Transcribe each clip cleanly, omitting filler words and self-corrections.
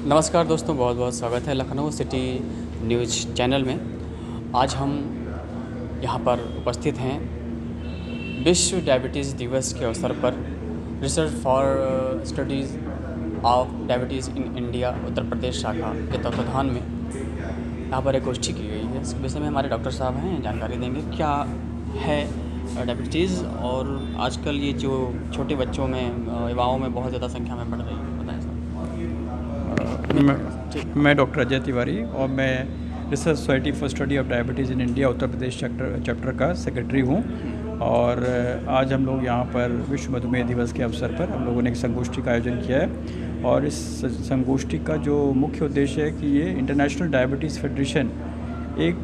नमस्कार दोस्तों, बहुत बहुत स्वागत है लखनऊ सिटी न्यूज़ चैनल में। आज हम यहाँ पर उपस्थित हैं विश्व डायबिटीज़ दिवस के अवसर पर। Research for studies of diabetes in India Uttar Pradesh शाखा के तत्वाधान में यहाँ पर एक गोष्ठी की गई है। इस विषय में हमारे डॉक्टर साहब हैं, जानकारी देंगे क्या है डायबिटीज़ और आजकल ये जो छोटे बच्चों में युवाओं में बहुत ज़्यादा संख्या में बढ़ रही है। बताएं सर। मैं डॉक्टर अजय तिवारी और मैं research society for study of diabetes in India Uttar Pradesh chapter का सेक्रेटरी हूँ। और आज हम लोग यहाँ पर विश्व मधुमेह दिवस के अवसर पर हम लोगों ने एक संगोष्ठी का आयोजन किया है। और इस संगोष्ठी का जो मुख्य उद्देश्य है कि ये इंटरनेशनल डायबिटीज़ फेडरेशन एक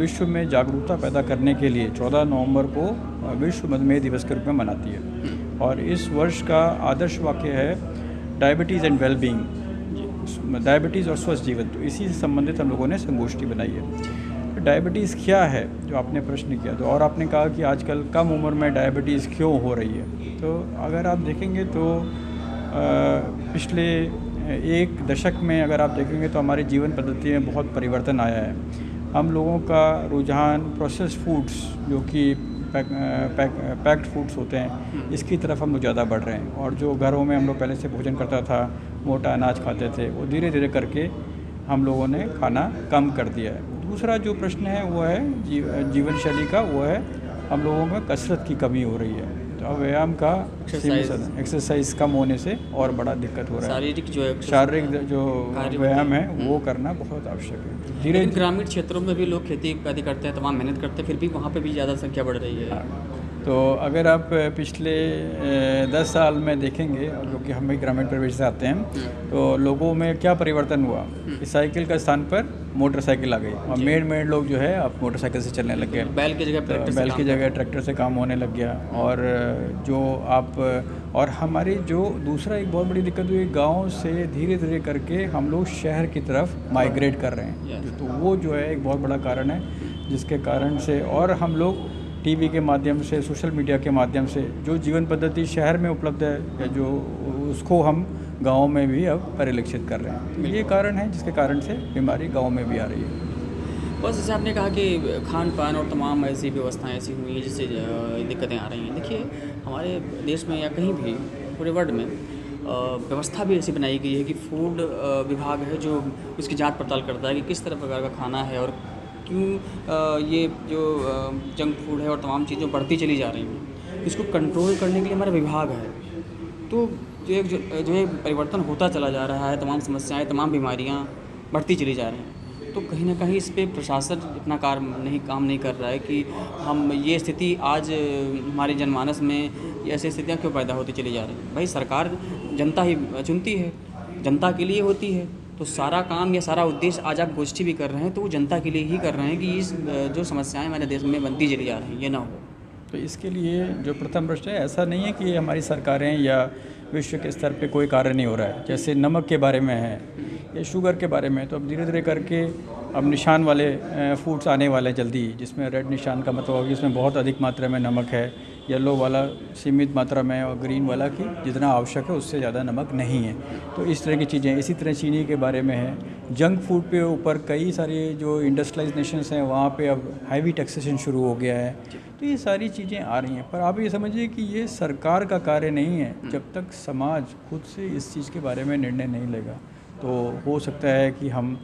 विश्व में जागरूकता पैदा करने के लिए 14 नवंबर को विश्व मधुमेह दिवस के रूप में मनाती है। और इस वर्ष का आदर्श वाक्य है डायबिटीज़ एंड वेलबींग, डायबिटीज़ और स्वस्थ जीवन। तो इसी से संबंधित हम लोगों ने संगोष्ठी बनाई है। तो डायबिटीज़ क्या है, जो आपने प्रश्न किया, तो और आपने कहा कि आजकल कम उम्र में डायबिटीज़ क्यों हो रही है। तो अगर आप देखेंगे तो पिछले एक दशक में अगर आप देखेंगे तो हमारी जीवन पद्धति में बहुत परिवर्तन आया है। हम लोगों का रुझान प्रोसेस्ड फूड्स, जो कि पैक्ड फूड्स होते हैं, इसकी तरफ हम लोग ज़्यादा बढ़ रहे हैं। और जो घरों में हम लोग पहले से भोजन करता था, मोटा अनाज खाते थे, वो धीरे धीरे करके हम लोगों ने खाना कम कर दिया है। दूसरा जो प्रश्न है वो है जीवन शैली का, वो है हम लोगों में कसरत की कमी हो रही है। तो व्यायाम का एक्सरसाइज कम होने से और बड़ा दिक्कत हो रहा है। शारीरिक जो व्यायाम है वो करना बहुत आवश्यक है। धीरे ग्रामीण क्षेत्रों में भी लोग खेती बाड़ी करते हैं, तमाम मेहनत करते हैं, फिर भी वहाँ पे भी ज़्यादा संख्या बढ़ रही है। तो अगर आप पिछले 10 साल में देखेंगे, क्योंकि हम भी ग्रामीण परिवेश से आते हैं, तो लोगों में क्या परिवर्तन हुआ कि साइकिल का स्थान पर मोटरसाइकिल आ गई और मेड लोग जो है अब मोटरसाइकिल से चलने लग गए। बैल की जगह ट्रैक्टर से काम होने लग गया। और जो आप और हमारी जो दूसरा एक बहुत बड़ी दिक्कत हुई, गाँव से धीरे धीरे करके हम लोग शहर की तरफ माइग्रेट कर रहे हैं। तो वो जो है एक बहुत बड़ा कारण है, जिसके कारण से और हम लोग टीवी के माध्यम से, सोशल मीडिया के माध्यम से जो जीवन पद्धति शहर में उपलब्ध है, या जो उसको हम गाँव में भी अब परिलक्षित कर रहे हैं। ये कारण है जिसके कारण से बीमारी गाँव में भी आ रही है। बस जैसे आपने कहा कि खान पान और तमाम ऐसी व्यवस्थाएं ऐसी हुई हैं जिससे दिक्कतें आ रही हैं। देखिए, हमारे देश में या कहीं भी पूरे वर्ल्ड में व्यवस्था भी ऐसी बनाई गई है कि फूड विभाग है जो उसकी जाँच पड़ताल करता है कि किस तरह प्रकार का खाना है और क्यों ये जो जंक फूड है और तमाम चीज़ें बढ़ती चली जा रही हैं। इसको कंट्रोल करने के लिए हमारा विभाग है। तो जो है परिवर्तन होता चला जा रहा है, तमाम समस्याएं, तमाम बीमारियां बढ़ती चली जा रही हैं। तो कहीं ना कहीं इस पर प्रशासन इतना काम नहीं कर रहा है कि हम ये स्थिति आज हमारे जनमानस में ऐसी स्थितियाँ क्यों पैदा होती चली जा रही हैं। भाई, सरकार जनता ही चुनती है, जनता के लिए होती है। तो सारा काम या सारा उद्देश्य आज आप गोष्ठी भी कर रहे हैं तो वो जनता के लिए ही कर रहे हैं कि इस जो समस्याएं हमारे देश में बनती चली जा रही हैं ये ना हो। तो इसके लिए जो प्रथम प्रश्न है, ऐसा नहीं है कि हमारी सरकारें या विश्व के स्तर पे कोई कार्य नहीं हो रहा है। जैसे नमक के बारे में है या शुगर के बारे में, तो अब धीरे धीरे करके अब निशान वाले फूड्स आने वाले हैं जल्दी, जिसमें रेड निशान का मतलब होगा जिसमें बहुत अधिक मात्रा में नमक है, येलो वाला सीमित मात्रा में, और ग्रीन वाला कि जितना आवश्यक है उससे ज़्यादा नमक नहीं है। तो इस तरह की चीज़ें, इसी तरह चीनी के बारे में है। जंक फूड पे ऊपर कई सारे जो इंडस्ट्रियलाइज नेशंस हैं वहाँ पे अब हैवी टैक्सेशन शुरू हो गया है। तो ये सारी चीज़ें आ रही हैं, पर आप ये समझिए कि ये सरकार का कार्य नहीं है जब तक समाज खुद से इस चीज़ के बारे में निर्णय नहीं लेगा। तो हो सकता है कि हम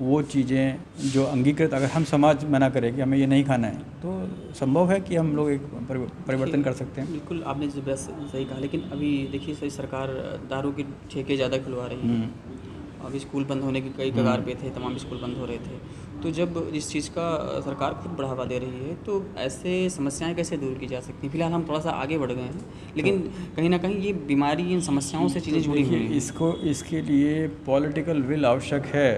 वो चीज़ें जो अंगीकृत, अगर हम समाज मना करें कि हमें ये नहीं खाना है, तो संभव है कि हम लोग एक परिवर्तन कर सकते हैं। बिल्कुल, आपने सही कहा। लेकिन अभी देखिए, सही सरकार दारू के ठेके ज़्यादा खुलवा रही है। अभी स्कूल बंद होने की कई कगार पे थे, तमाम स्कूल बंद हो रहे थे। तो जब इस चीज़ का सरकार खुद बढ़ावा दे रही है तो ऐसे समस्याएं कैसे दूर की जा सकती हैं। फिलहाल हम थोड़ा सा आगे बढ़ गए हैं, लेकिन कहीं ना कहीं ये बीमारी, इन समस्याओं से चीज़ें जुड़ी हुई हैं। इसके लिए पॉलिटिकल विल आवश्यक है,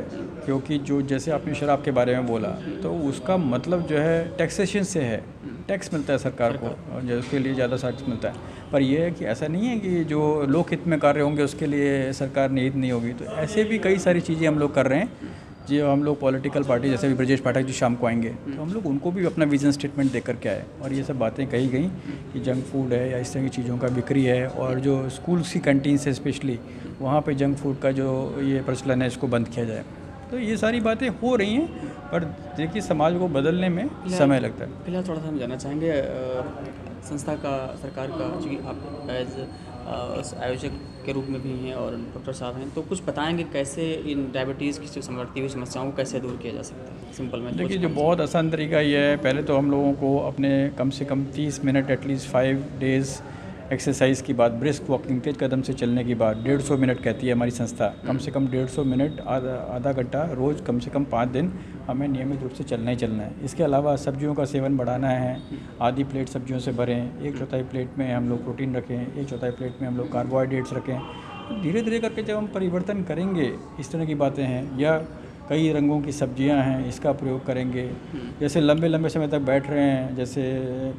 क्योंकि जो जैसे आपने शराब के बारे में बोला, तो उसका मतलब जो है टैक्सेशन से है, टैक्स मिलता है सरकार को, और उसके लिए ज़्यादा टैक्स मिलता है। पर यह है कि ऐसा नहीं है कि जो लोक हित में कार्य होंगे उसके लिए सरकार निहित नहीं होगी। तो ऐसे भी कई सारी चीज़ें हम लोग कर रहे हैं जो हम लोग पॉलिटिकल पार्टी जैसे भी ब्रजेश पाठक जी शाम को आएंगे तो हम लोग उनको भी अपना विजन स्टेटमेंट दे करके आए और ये सब बातें कही गई कि जंक फूड है या इस तरह की चीज़ों का बिक्री है और जो स्कूल की कैंटीन से स्पेशली वहाँ पे जंक फूड का जो ये प्रचलन है इसको बंद किया जाए। तो ये सारी बातें हो रही हैं पर देखिए समाज को बदलने में समय लगता है। फिलहाल थोड़ा सा हम जानना चाहेंगे संस्था का, सरकार का, जी आप एज आयोजक के रूप में भी हैं और डॉक्टर साहब हैं, तो कुछ बताएंगे कैसे इन डायबिटीज़ की जो बढ़ती हुई समस्याओं को कैसे दूर किया जा सकता है सिंपल में? देखिए जो बहुत आसान तरीका ये है, पहले तो हम लोगों को अपने कम से कम 30 मिनट एटलीस्ट 5 डेज़ एक्सरसाइज की बात, ब्रिस्क वॉकिंग तेज कदम से चलने की बात 150 मिनट कहती है हमारी संस्था, कम से कम 150 मिनट आधा घंटा रोज़ कम से कम 5 दिन हमें नियमित रूप से चलना ही चलना है। इसके अलावा सब्जियों का सेवन बढ़ाना है, आधी प्लेट सब्जियों से भरें, 1/4 प्लेट में हम लोग प्रोटीन रखें, 1/4 प्लेट में हम लोग कार्बोहाइड्रेट्स रखें। तो धीरे धीरे करके जब हम परिवर्तन करेंगे, इस तरह की बातें हैं, या कई रंगों की सब्जियां हैं इसका प्रयोग करेंगे, जैसे लंबे लंबे समय तक बैठ रहे हैं, जैसे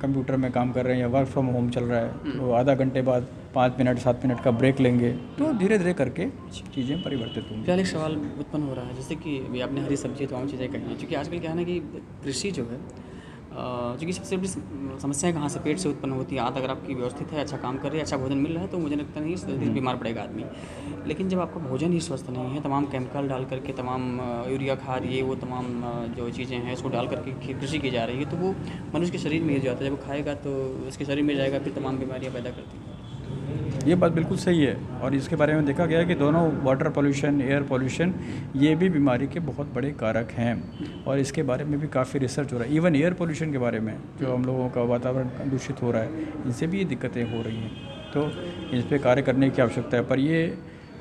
कंप्यूटर में काम कर रहे हैं या वर्क फ्रॉम होम चल रहा है तो आधा घंटे बाद 5 मिनट 7 मिनट का ब्रेक लेंगे, तो धीरे धीरे करके चीज़ें परिवर्तित होंगी। फिलहाल एक सवाल उत्पन्न हो रहा है, जैसे कि अभी आपने हरी सब्जी तमाम चीज़ें कही हैं, क्योंकि आजकल क्या है ना कि कृषि जो है क्योंकि सबसे बड़ी समस्या कहाँ से पेट से उत्पन्न होती है। आदत अगर आपकी व्यवस्थित है, अच्छा काम कर रही है, अच्छा भोजन मिल रहा है, तो मुझे लगता नहीं जल्दी बीमार पड़ेगा आदमी। लेकिन जब आपका भोजन ही स्वस्थ नहीं है, तमाम केमिकल डाल करके, तमाम यूरिया खाद, ये वो तमाम जो चीज़ें हैं इसको डाल करके कृषि की जा रही है, तो वो मनुष्य के शरीर में ही जाता है। जब वो खाएगा तो उसके शरीर में जाएगा, फिर तमाम बीमारियाँ पैदा करती हैं। ये बात बिल्कुल सही है और इसके बारे में देखा गया है कि दोनों वाटर पोल्यूशन, एयर पोल्यूशन, ये भी बीमारी के बहुत बड़े कारक हैं और इसके बारे में भी काफ़ी रिसर्च हो रहा है। इवन एयर पोल्यूशन के बारे में, जो हम लोगों का वातावरण दूषित हो रहा है, इनसे भी ये दिक्कतें हो रही हैं, तो इस पर कार्य करने की आवश्यकता है। पर ये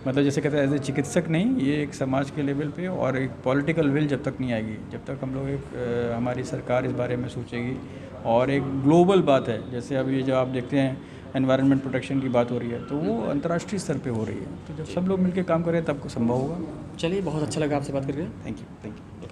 मतलब जैसे कहते हैं एज ए चिकित्सक नहीं, ये एक समाज के लेवल पे और एक पॉलिटिकल विल जब तक नहीं आएगी, जब तक हम लोग हमारी सरकार इस बारे में सोचेगी और एक ग्लोबल बात है, जैसे अब ये जो आप देखते हैं एनवायरनमेंट प्रोटेक्शन की बात हो रही है, तो वो अंतर्राष्ट्रीय स्तर पे हो रही है, तो जब सब लोग मिलकर काम करें तब संभव होगा। चलिए, बहुत अच्छा लगा आपसे बात करके। Thank you.